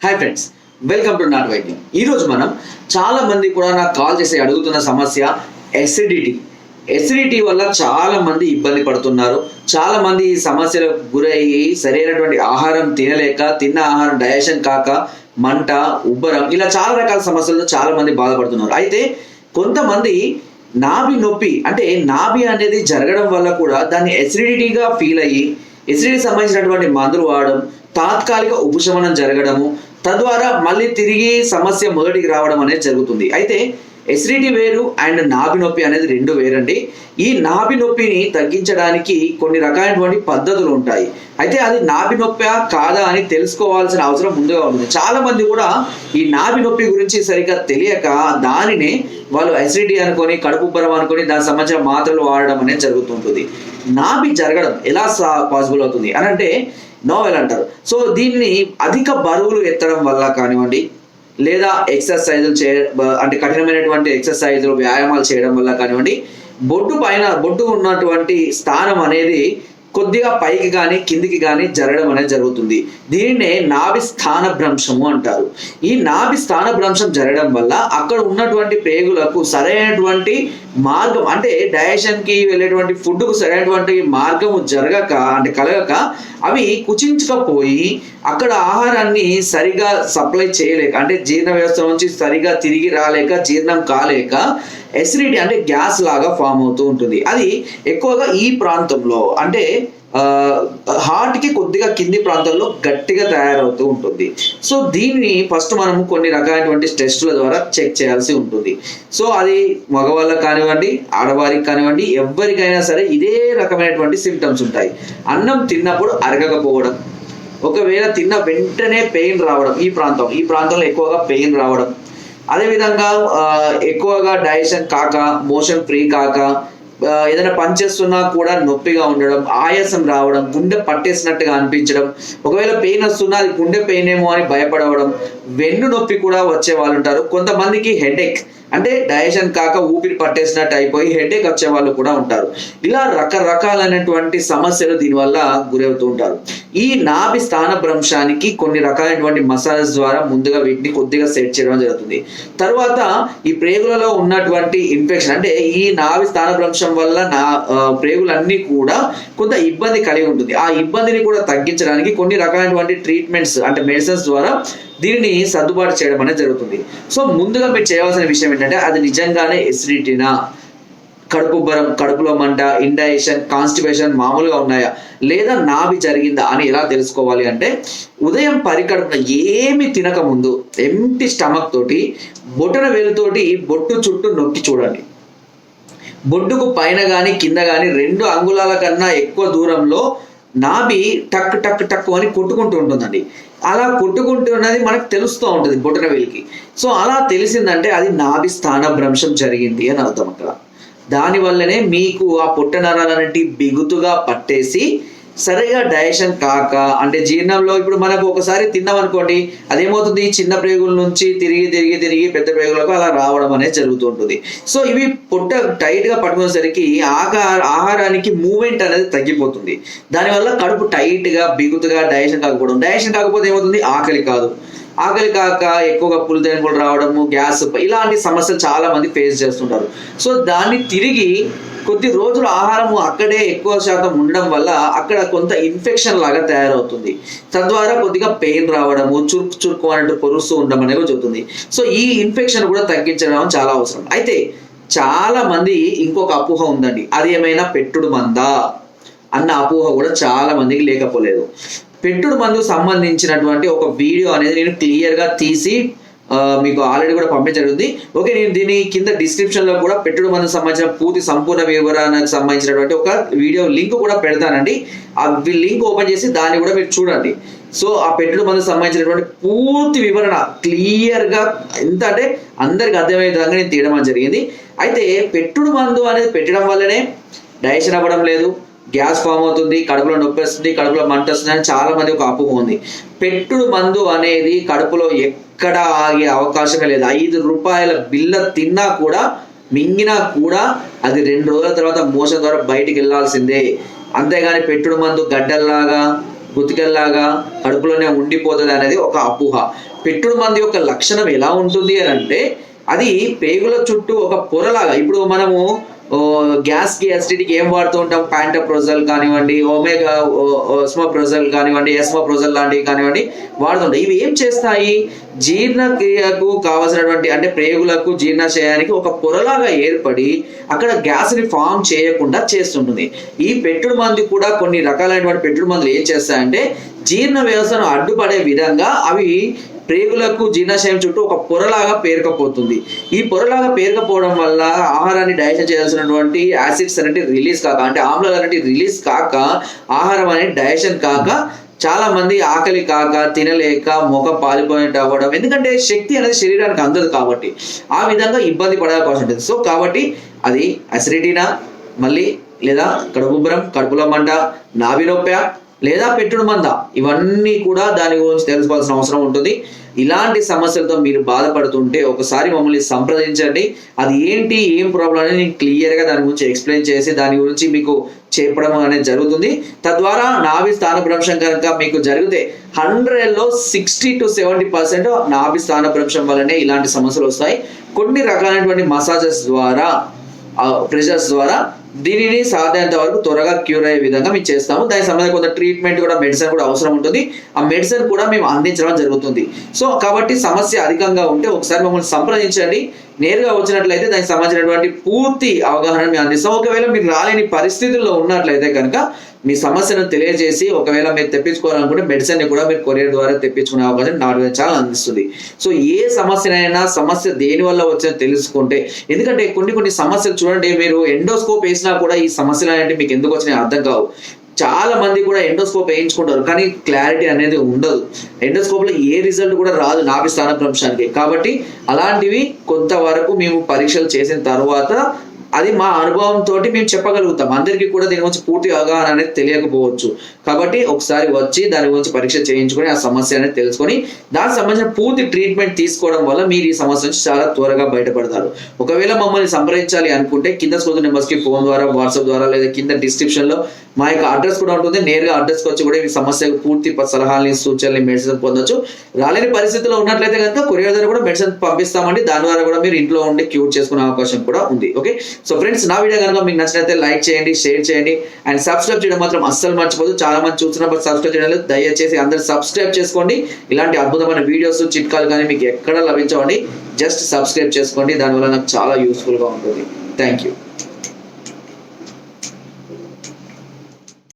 Hi friends, welcome to not వైద్యం. ఈరోజు మనం చాలా మంది కూడా నాకు కాల్ చేసి అడుగుతున్న సమస్య ఎసిడిటీ వల్ల చాలా మంది ఇబ్బంది పడుతున్నారు. చాలా మంది ఈ సమస్యలకు గురయ్యి సరైనటువంటి ఆహారం తినలేక, తిన్న ఆహారం డైజెషన్ కాక, మంట, ఉబ్బరం ఇలా చాలా రకాల సమస్యలతో చాలా మంది బాధపడుతున్నారు. అయితే కొంతమంది నాభి నొప్పి అంటే నాభి అనేది జరగడం వల్ల కూడా దాన్ని ఎసిడిటీగా ఫీల్ అయ్యి ఎసిడిటీ సంబంధించినటువంటి మందులు వాడడం, తాత్కాలిక ఉపశమనం జరగడము, తద్వారా మళ్ళీ తిరిగి సమస్య మొదటికి రావడం అనేది జరుగుతుంది. అయితే ఎసిడిటీ వేరు అండ్ నాభి నొప్పి అనేది రెండు వేరండి. ఈ నాభి నొప్పిని తగ్గించడానికి కొన్ని రకాలైనటువంటి పద్ధతులు ఉంటాయి. అయితే అది నాభి నొప్పి కాదా అని తెలుసుకోవాల్సిన అవసరం ముందుగా ఉంటుంది. చాలా మంది కూడా ఈ నాభి నొప్పి గురించి సరిగ్గా తెలియక దానిని వాళ్ళు ఎసిడిటీ అనుకొని, కడుపు ఉబ్బరం అనుకొని దానికి సంబంధించిన మాత్రలు వాడడం అనేది జరుగుతుంటుంది. నాభి జరగడం ఎలా పాసిబుల్ అవుతుంది అని అంటే నోవెల్ అంటారు. సో దీన్ని అధిక బరువులు ఎత్తడం వల్ల కానివ్వండి, లేదా ఎక్సర్సైజులు అంటే కఠినమైనటువంటి ఎక్సర్సైజులు, వ్యాయామాలు చేయడం వల్ల కానివ్వండి, బొడ్డు ఉన్నటువంటి స్థానం అనేది కొద్దిగా పైకి కానీ కిందికి కానీ జరగడం అనేది జరుగుతుంది. దీన్నే నాభి స్థాన భ్రంశము అంటారు. ఈ నాభి స్థాన భ్రంశం జరగడం వల్ల అక్కడ ఉన్నటువంటి ప్రేగులకు సరైనటువంటి మార్గం అంటే డైజెషన్కి వెళ్ళేటువంటి ఫుడ్కు సరైనటువంటి మార్గము కలగక అవి కుచించకపోయి అక్కడ ఆహారాన్ని సరిగా సప్లై చేయలేక, అంటే జీర్ణ వ్యవస్థ నుంచి సరిగా తిరిగి రాలేక, జీర్ణం కాలేక ఎసిడిటీ అంటే గ్యాస్ లాగా ఫామ్ అవుతూ ఉంటుంది. అది ఎక్కువగా ఈ ప్రాంతంలో అంటే హార్ట్కి కొద్దిగా కింది ప్రాంతంలో గట్టిగా తయారవుతూ ఉంటుంది. సో దీన్ని ఫస్ట్ మనము కొన్ని రకాలైనటువంటి టెస్టుల ద్వారా చెక్ చేయాల్సి ఉంటుంది. సో అది మగవాళ్ళకి కానివ్వండి, ఆడవారికి కానివ్వండి, ఎవరికైనా సరే ఇదే రకమైనటువంటి సిమ్టమ్స్ ఉంటాయి. అన్నం తిన్నప్పుడు అరగకపోవడం, ఒకవేళ తిన్న వెంటనే పెయిన్ రావడం, ఈ ప్రాంతంలో ఎక్కువగా పెయిన్ రావడం, అదేవిధంగా ఎక్కువగా డైజెషన్ కాక, మోషన్ ఫ్రీ కాక, ఏదైనా పని చేస్తున్నా కూడా నొప్పిగా ఉండడం, ఆయాసం రావడం, గుండె పట్టేసినట్టుగా అనిపించడం, ఒకవేళ పెయిన్ వస్తున్నా అది గుండె పెయిన్ ఏమో అని భయపడవడం, వెన్ను నొప్పి కూడా వచ్చే వాళ్ళు ఉంటారు. కొంతమందికి హెడేక్ అంటే డైజెషన్ కాక ఊపిరి పట్టేసినట్టు అయిపోయి హెడేక్ వచ్చే వాళ్ళు కూడా ఉంటారు. ఇలా రకరకాలైనటువంటి సమస్యలు దీనివల్ల గురవుతూ ఉంటారు. ఈ నాభి స్థాన భ్రంశానికి కొన్ని రకాలైనటువంటి మసాజ్ ద్వారా ముందుగా వీటిని కొద్దిగా సెట్ చేయడం జరుగుతుంది. తర్వాత ఈ ప్రేగులలో ఉన్నటువంటి ఇన్ఫెక్షన్ అంటే ఈ నాభి స్థాన భ్రంశం వల్ల ప్రేగులన్నీ కూడా కొంత ఇబ్బంది కలిగి ఉంటుంది. ఆ ఇబ్బందిని కూడా తగ్గించడానికి కొన్ని రకాలైనటువంటి ట్రీట్మెంట్స్ అంటే మెడిసిన్స్ ద్వారా దీనిని సర్దుబాటు చేయడం అనేది జరుగుతుంది. సో ముందుగా మీరు చేయవలసిన విషయం ఏంటంటే అది నిజంగానే ఎసిడిటీనా, కడుపు ఉబ్బరం, కడుపులో మంట, ఇండైజెషన్, కాన్స్టిపేషన్ మామూలుగా ఉన్నాయా, లేదా నాభి జరిగిందా అని ఎలా తెలుసుకోవాలి అంటే ఉదయం పరికడుపున ఏమి తినక ముందు ఎంప్టీ స్టమక్ తోటి బొటన వేలుతోటి బొట్టు చుట్టూ నొక్కి చూడండి. బొడ్డుకు పైన కానీ కింద కానీ 2 అంగుళాల కన్నా ఎక్కువ దూరంలో నాభి టక్ టక్ టక్ అని కొట్టుకుంటూ ఉంటుందండి. అలా కొట్టుకుంటున్నది మనకు తెలుస్తూ ఉంటుంది బొటన వేలికి. సో అలా తెలిసిందంటే అది నాభి స్థాన భ్రంశం జరిగింది అని అర్థం. అక్కడ దానివల్లనే మీకు ఆ పొట్ట నరాలన్నిటి బిగుతుగా పట్టేసి సరిగా డైజెషన్ కాక, అంటే జీర్ణంలో ఇప్పుడు మనకు ఒకసారి తిన్నాం అనుకోండి, అదేమవుతుంది చిన్న ప్రేగుల నుంచి తిరిగి పెద్ద ప్రేగులకు అలా రావడం అనేది జరుగుతుంటుంది. సో ఇవి పొట్ట టైట్గా పట్టుకునేసరికి ఆహారానికి మూమెంట్ అనేది తగ్గిపోతుంది. దానివల్ల కడుపు టైట్గా బిగుతుగా డైజెషన్ కాకపోతే ఏమవుతుంది, ఆకలి కాక ఎక్కువగా పులితేనుకులు రావడము, గ్యాస్, ఇలాంటి సమస్యలు చాలా మంది ఫేస్ చేస్తుంటారు. సో దాన్ని తిరిగి కొద్ది రోజులు ఆహారము అక్కడే ఎక్కువ శాతం ఉండడం వల్ల అక్కడ కొంత ఇన్ఫెక్షన్ లాగా తయారవుతుంది. తద్వారా కొద్దిగా పెయిన్ రావడము, చురుకు అన్నట్టు పొరుస్తూ ఉండడం అనేది జరుగుతుంది. సో ఈ ఇన్ఫెక్షన్ కూడా తగ్గించడం చాలా అవసరం. అయితే చాలా మంది ఇంకొక అపోహ ఉందండి, అది ఏమైనా పెట్టుడు మందా అన్న అపోహ కూడా చాలా మందికి లేకపోలేదు. పెట్టుడు మందుకు సంబంధించినటువంటి ఒక వీడియో అనేది నేను క్లియర్గా తీసి మీకు ఆల్రెడీ కూడా పంపించబడింది. ఓకే, నేను దీని కింద డిస్క్రిప్షన్లో కూడా పెట్టుడు మందుకు సంబంధించిన సంపూర్ణ వివరానికి సంబంధించినటువంటి ఒక వీడియో లింక్ కూడా పెడతానండి. ఆ లింక్ ఓపెన్ చేసి దాన్ని కూడా మీరు చూడండి. సో ఆ పెట్టుడు మందుకు సంబంధించినటువంటి పూర్తి వివరణ క్లియర్గా ఎంత అంటే అందరికి అర్థమయ్యే విధంగా నేను తీయడం జరిగింది. అయితే పెట్టుడు మందు అనేది పెట్టడం వల్లనే డైజెషన్ అవ్వడం లేదు, గ్యాస్ ఫామ్ అవుతుంది, కడుపులో నొప్పి వస్తుంది, కడుపులో మంట వస్తుంది అని చాలా మంది ఒక అపోహ ఉంది. పెట్టుడు మందు అనేది కడుపులో ఎక్కడ ఆగే అవకాశమే లేదు. 5 రూపాయల బిల్ల తిన్నా కూడా, మింగినా కూడా అది 2 రోజుల తర్వాత మోషన్ ద్వారా బయటికి వెళ్ళాల్సిందే. అంతేగాని పెట్టుడు మందు గడ్డల్లాగా గుతికల్లాగా కడుపులోనే ఉండిపోతుంది అనేది ఒక అపోహ. పెట్టుడు మంది యొక్క లక్షణం ఎలా ఉంటుంది అని అంటే అది పేగుల చుట్టూ ఒక పొరలాగా. ఇప్పుడు మనము గ్యాస్ కి అసిడిటీకి ఏం వాడుతూ ఉంటాం, ప్యాంటోప్రోజల్ కానివ్వండి, ఒమేగా ఓస్మోప్రోజల్ కానివ్వండి, ఎస్మోప్రోజల్ లాంటివి కానివ్వండి వాడుతుంటాం. ఇవి ఏం చేస్తాయి, జీర్ణక్రియకు కావాల్సినటువంటి అంటే ప్రేగులకు జీర్ణాశయానికి ఒక పొరలాగా ఏర్పడి అక్కడ గ్యాస్ ని ఫామ్ చేయకుండా చేస్తుంటుంది. ఈ పెట్టుడు మంది కూడా కొన్ని రకాలైనటువంటి పెట్టుడు మందులు ఏం చేస్తాయంటే జీర్ణ వ్యవస్థను అడ్డుపడే విధంగా అవి ప్రేగులకు జీర్ణాశయం చుట్టూ ఒక పొరలాగా పేరుకపోతుంది. ఈ పొరలాగా పేరుకపోవడం వల్ల ఆహారాన్ని డైజెషన్ చేయాల్సినటువంటి యాసిడ్స్ అనేవి రిలీజ్ కాక, అంటే ఆమ్లాలు అనేవి రిలీజ్ కాక, ఆహారం అనేది డైజెషన్ కాక చాలా మంది ఆకలి కాక, తినలేక, ముఖం పాలిపోయినట్టు అవ్వడం, ఎందుకంటే శక్తి అనేది శరీరానికి అందదు కాబట్టి ఆ విధంగా ఇబ్బంది పడే అవకాశం ఉంటుంది. సో కాబట్టి అది అసిడిటీనా, మళ్ళీ లేదా కడుపుబ్బరం, కడుపులో మంట, నాభి నొప్పి లేదా పెట్టుడు మంద, ఇవన్నీ కూడా దాని గురించి తెలుసుకోవాల్సిన అవసరం ఉంటుంది. ఇలాంటి సమస్యలతో మీరు బాధపడుతుంటే ఒకసారి మమ్మల్ని సంప్రదించండి. అది ఏంటి, ఏం ప్రాబ్లం అనేది నేను క్లియర్గా దాని గురించి ఎక్స్ప్లెయిన్ చేసి దాని గురించి మీకు చెప్పడం అనేది జరుగుతుంది. తద్వారా నాభి స్థానభ్రంశం కనుక మీకు జరిగితే 100లో 60 to 70% నాభి స్థానభ్రంశం వల్లనే ఇలాంటి సమస్యలు వస్తాయి. కొన్ని రకాలైనటువంటి మసాజెస్ ద్వారా, ప్రెషర్స్ ద్వారా దీనిని సాధ్యమైనంత వరకు త్వరగా క్యూర్ అయ్యే విధంగా మేము చేస్తాము. దానికి సంబంధించిన కొంత ట్రీట్మెంట్ కూడా, మెడిసిన్ కూడా అవసరం ఉంటుంది. ఆ మెడిసిన్ కూడా మేము అందించడం జరుగుతుంది. సో కాబట్టి సమస్య అధికంగా ఉంటే ఒకసారి మమ్మల్ని సంప్రదించండి. నేరుగా వచ్చినట్లయితే దానికి సంబంధించినటువంటి పూర్తి అవగాహన మేము అందిస్తాం. ఒకవేళ మీరు రాలేని పరిస్థితుల్లో ఉన్నట్లయితే కనుక మీ సమస్యను తెలియజేసి ఒకవేళ మీరు తెప్పించుకోవాలనుకుంటే మెడిసిన్ కూడా మీరు కొరియర్ ద్వారా తెప్పించుకునే అవకాశం నాడు చాలా అందిస్తుంది. సో ఏ సమస్యనైనా సమస్య దేని వల్ల వచ్చిందో తెలుసుకుంటే, ఎందుకంటే కొన్ని సమస్యలు చూడండి, మీరు ఎండోస్కోప్ వేసినా కూడా ఈ సమస్యలు అనేవి మీకు ఎందుకు వచ్చినాయి అర్థం కావు. చాలా మంది కూడా ఎండోస్కోప్ వేయించుకుంటారు కానీ క్లారిటీ అనేది ఉండదు. ఎండోస్కోప్ లో ఏ రిజల్ట్ కూడా రాదు నాభి స్థానభ్రంశానికి. కాబట్టి అలాంటివి కొంతవరకు మేము పరీక్షలు చేసిన తర్వాత అది మా అనుభవంతో మేము చెప్పగలుగుతాం. అందరికీ కూడా దీని గురించి పూర్తి అవగాహన అనేది తెలియకపోవచ్చు. కాబట్టి ఒకసారి వచ్చి దాని గురించి పరీక్ష చేయించుకొని ఆ సమస్య అనేది తెలుసుకొని దానికి సంబంధించిన పూర్తి ట్రీట్మెంట్ తీసుకోవడం వల్ల మీరు ఈ సమస్య నుంచి చాలా త్వరగా బయటపడతారు. ఒకవేళ మమ్మల్ని సంప్రదించాలి అనుకుంటే కింద స్కూల్ నెంబర్స్ కి ఫోన్ ద్వారా, వాట్సాప్ ద్వారా, లేదా కింద డిస్క్రిప్షన్ లో మా యొక్క అడ్రస్ కూడా ఉంటుంది. నేరుగా అడ్రస్కి వచ్చి కూడా ఈ సమస్యకు పూర్తి సలహాలని, సూచనలు, మెడిసిన్ పొందొచ్చు. రాలేని పరిస్థితిలో ఉన్నట్లయితే కనుక కొరియర్ ద్వారా కూడా మెడిసిన్ పంపిస్తామండి. దాని ద్వారా కూడా మీరు ఇంట్లో ఉండి క్యూర్ చేసుకునే అవకాశం కూడా ఉంది. ఓకే, సో ఫ్రెండ్స్, నా వీడియో కనుక మీకు నచ్చినట్లయితే లైక్ చేయండి, షేర్ చేయండి అండ్ సబ్స్క్రైబ్ చేయడం మాత్రం అస్సలు మర్చిపోదు. చాలా మంది చూస్తున్నప్పుడు సబ్స్క్రైబ్ చేయడం లేదు. దయచేసి అందరూ సబ్స్క్రైబ్ చేసుకోండి. ఇలాంటి అద్భుతమైన వీడియోస్, చిట్కాలు కానీ మీకు ఎక్కడ లభించవండి. జస్ట్ సబ్స్క్రైబ్ చేసుకోండి, దానివల్ల నాకు చాలా యూస్ఫుల్గా ఉంటుంది. Thank you.